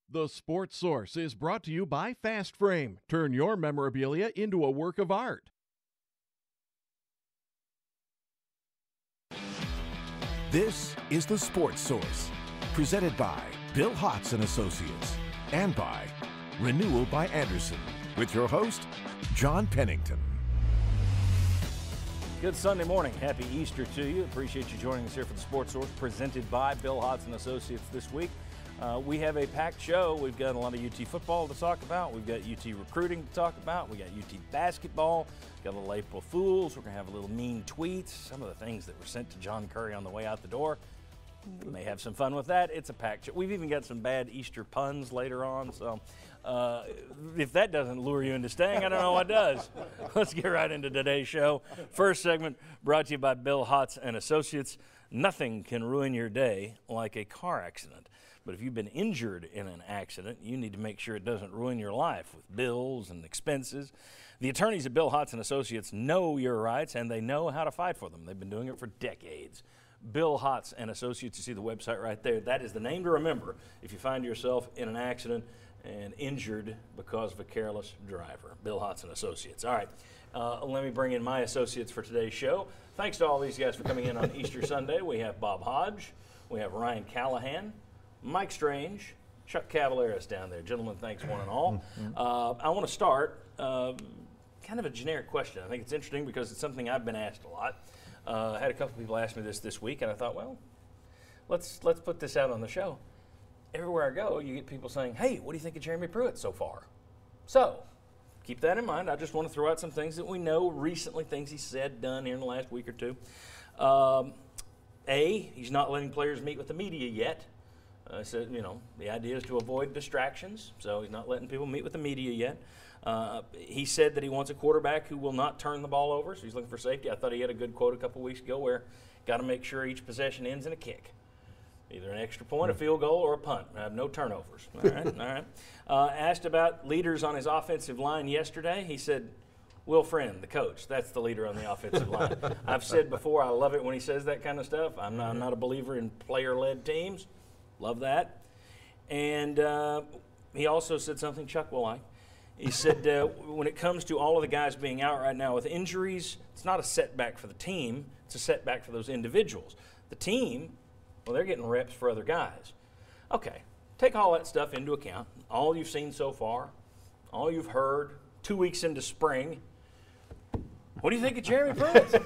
The Sports Source is brought to you by Fast Frame. Turn your memorabilia into a work of art. This is The Sports Source, presented by Bill Hotz and Associates, and by Renewal by Andersen, with your host, John Pennington. Good Sunday morning. Happy Easter to you. Appreciate you joining us here for The Sports Source, presented by Bill Hotz and Associates this week. We have a packed show. We've got a lot of UT football to talk about. We've got UT recruiting to talk about. We got UT basketball. Got a little April Fools. We're going to have a little mean tweets. Some of the things that were sent to John Curry on the way out the door. We may have some fun with that. It's a packed show. We've even got some bad Easter puns later on. So if that doesn't lure you into staying, I don't know what does. Let's get right into today's show. First segment brought to you by Bill Hotz and Associates. Nothing can ruin your day like a car accident. But if you've been injured in an accident, you need to make sure it doesn't ruin your life with bills and expenses. The attorneys at Bill Hotz and Associates know your rights, and they know how to fight for them. They've been doing it for decades. Bill Hotz and Associates, you see the website right there. That is the name to remember if you find yourself in an accident and injured because of a careless driver. Bill Hotz and Associates. All right, let me bring in my associates for today's show. Thanks to all these guys for coming in on Easter Sunday. We have Bob Hodge. We have Ryan Callahan. Mike Strange, Chuck Cavaleris down there. Gentlemen, thanks one and all. I want to start kind of a generic question. I think it's interesting because it's something I've been asked a lot. I had a couple people ask me this week, and I thought, well, let's put this out on the show. Everywhere I go, you get people saying, hey, what do you think of Jeremy Pruitt so far? So keep that in mind. I just want to throw out some things that we know recently, things he said, done here in the last week or two. He's not letting players meet with the media yet. I said, the idea is to avoid distractions, so he's not letting people meet with the media yet. He said that he wants a quarterback who will not turn the ball over, so he's looking for safety. I thought he had a good quote a couple weeks ago where got to make sure each possession ends in a kick, either an extra point, a field goal, or a punt. I have no turnovers. All right. Asked about leaders on his offensive line yesterday, he said, Will Friend, the coach, that's the leader on the offensive line. I've said before, I love it when he says that kind of stuff. I'm not a believer in player-led teams. Love that. And he also said something Chuck will like. He said when it comes to all of the guys being out right now with injuries, it's not a setback for the team. It's a setback for those individuals. The team, well, they're getting reps for other guys. Okay, take all that stuff into account, all you've seen so far, all you've heard, 2 weeks into spring. What do you think of Jeremy Pruitt?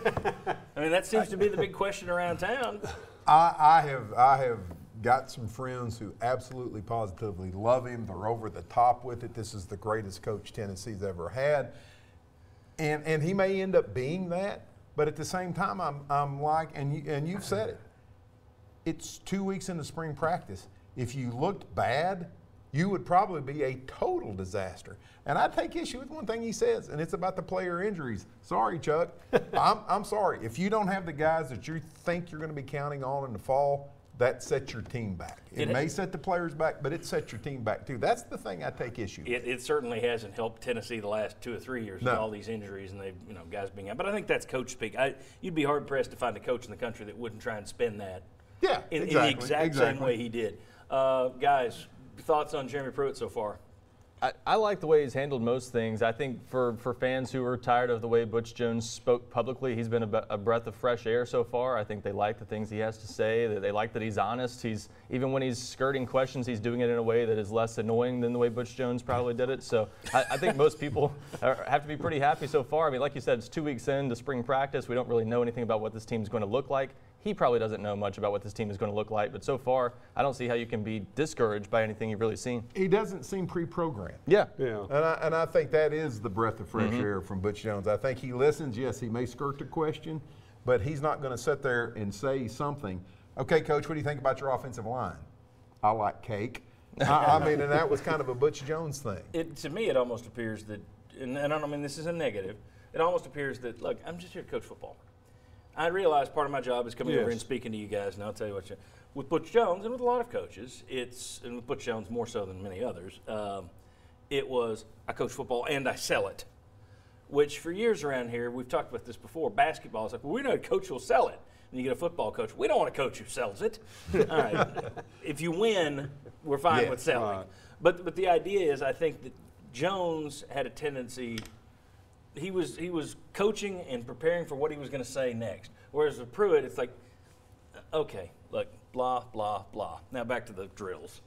I mean, that seems to be the big question around town. I have got some friends who absolutely positively love him. They're over the top with it. This is the greatest coach Tennessee's ever had. And he may end up being that, but at the same time, I'm like, and you've said it, it's 2 weeks into spring practice. If you looked bad, you would probably be a total disaster. And I take issue with one thing he says, and it's about the player injuries. Sorry, Chuck. I'm sorry. If you don't have the guys that you think you're going to be counting on in the fall, that sets your team back. It may set the players back, but it sets your team back too. That's the thing I take issue with. It certainly hasn't helped Tennessee the last 2 or 3 years with all these injuries and guys being out. But I think that's coach speak. You'd be hard pressed to find a coach in the country that wouldn't try and spin that. Yeah, in the exact same way he did. Guys, thoughts on Jeremy Pruitt so far? I like the way he's handled most things. I think for fans who are tired of the way Butch Jones spoke publicly, he's been a breath of fresh air so far. I think they like the things he has to say. They like that he's honest. Even when he's skirting questions, he's doing it in a way that is less annoying than the way Butch Jones probably did it. So I think most people have to be pretty happy so far. I mean, like you said, it's 2 weeks into spring practice. We don't really know anything about what this team is going to look like. He probably doesn't know much about what this team is going to look like, but so far, I don't see how you can be discouraged by anything you've really seen. He doesn't seem pre-programmed. Yeah. And I think that is the breath of fresh air from Butch Jones. I think he listens. Yes, he may skirt the question, but he's not going to sit there and say something. Okay, Coach, what do you think about your offensive line? I like cake. I mean, and that was kind of a Butch Jones thing. To me, it almost appears that, and I don't mean this is a negative, it almost appears that, look, I'm just here to coach football. I realize part of my job is coming over and speaking to you guys, and I'll tell you what, with Butch Jones and with a lot of coaches, and with Butch Jones more so than many others, it was I coach football and I sell it, which for years around here, we've talked about this before, basketball is like, well, we know a coach will sell it. and you get a football coach. We don't want a coach who sells it. All right. If you win, we're fine with selling. Right. But the idea is, I think that Jones had a tendency. He was coaching and preparing for what he was going to say next. Whereas with Pruitt, it's like, okay, look, blah, blah, blah. Now back to the drills.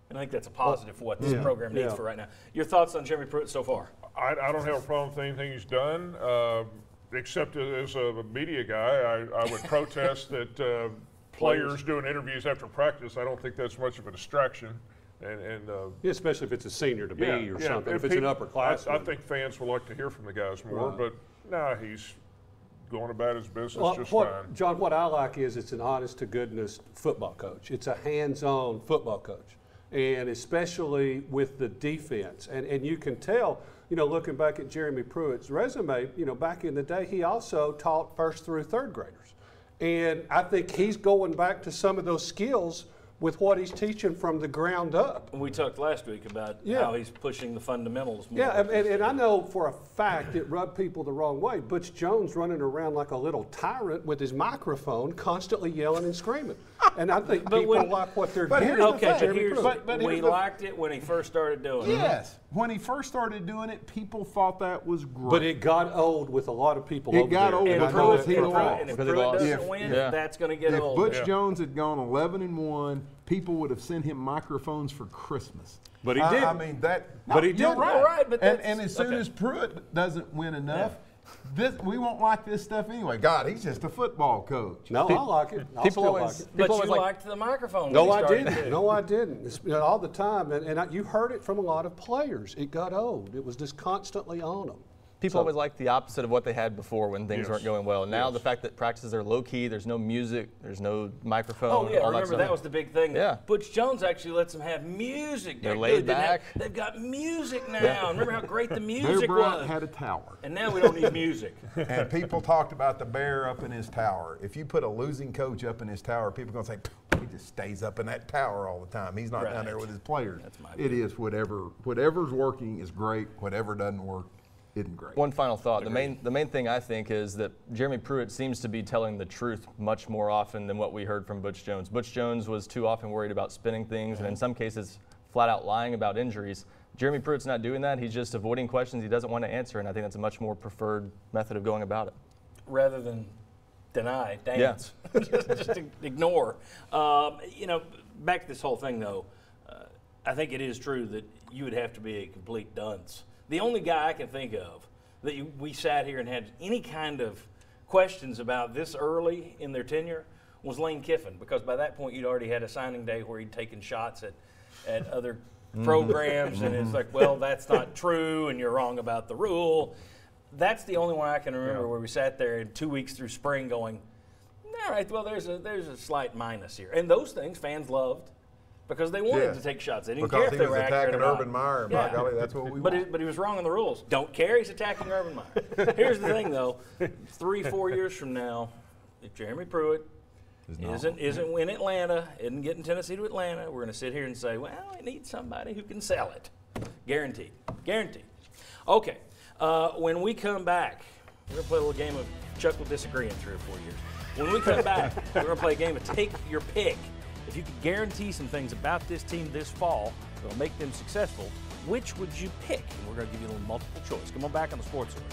And I think that's a positive for what this program needs for right now. Your thoughts on Jeremy Pruitt so far? I don't have a problem with anything he's done, except as a media guy, I would protest that players doing interviews after practice. I don't think that's much of a distraction. And especially if it's a senior to be or something. And if it's an upperclassman. I think fans would like to hear from the guys more, but no, he's going about his business just fine. John, what I like is it's an honest-to-goodness football coach. It's a hands-on football coach, and especially with the defense. And you can tell, looking back at Jeremy Pruitt's resume, back in the day, he also taught first through third graders. And I think he's going back to some of those skills with what he's teaching from the ground up. We talked last week about how he's pushing the fundamentals more. Yeah, and I know for a fact it rubbed people the wrong way. Butch Jones running around like a little tyrant with his microphone, constantly yelling and screaming. And I think people like what they're getting. We liked it when he first started doing it. Yes. When he first started doing it, people thought that was great. But it got old with a lot of people It got old because he lost. And if Pruitt doesn't win, that's going to get old. If Butch Jones had gone 11-1, people would have sent him microphones for Christmas. But he did. I mean that. But he did. You're right. You're right, but and as soon as Pruitt doesn't win enough, we won't like this stuff anyway. God, he's just a football coach. No, I like it. People always like it. But you liked the microphone. No, I didn't. No, I didn't. It's, all the time, you heard it from a lot of players. It got old. It was just constantly on them. People always like the opposite of what they had before when things weren't going well. Now the fact that practices are low-key, there's no music, there's no microphone. Oh, yeah, all remember that was the big thing. Yeah. Butch Jones actually lets them have music. They're laid back. They've got music now. Remember how great the music Bear Bryant was? had a tower. And now we don't need music. And people talked about the Bear up in his tower. If you put a losing coach up in his tower, people are going to say, he just stays up in that tower all the time. He's not down there with his players. That's my It is whatever's working is great. Whatever doesn't work isn't great. One final thought. The main thing I think is that Jeremy Pruitt seems to be telling the truth much more often than what we heard from Butch Jones. Butch Jones was too often worried about spinning things and in some cases flat out lying about injuries. Jeremy Pruitt's not doing that. He's just avoiding questions he doesn't want to answer, and I think that's a much more preferred method of going about it. Rather than deny, dance, just ignore. Back to this whole thing though, I think it is true that you would have to be a complete dunce. The only guy I can think of that we sat here and had any kind of questions about this early in their tenure was Lane Kiffin, because by that point you'd already had a signing day where he'd taken shots at other programs, and it's like, well, that's not true, and you're wrong about the rule. That's the only one I can remember where we sat there in 2 weeks through spring going, all right, well, there's a slight minus here. And those things fans loved. Because they wanted to take shots. They didn't care if they were accurate or not. Urban Meyer. By golly, that's what we want. But he was wrong on the rules. Don't care. He's attacking Urban Meyer. Here's the thing, though. 3-4 years from now, if Jeremy Pruitt isn't in Atlanta, isn't getting Tennessee to Atlanta, we're going to sit here and say, well, we need somebody who can sell it. Guaranteed. Guaranteed. Okay. When we come back, we're going to play a little game of Chuck will disagree in 3 or 4 years. When we come back, we're going to play a game of Take Your Pick. If you could guarantee some things about this team this fall that will make them successful, which would you pick? And we're going to give you a little multiple choice. Come on back on the Sports Hour.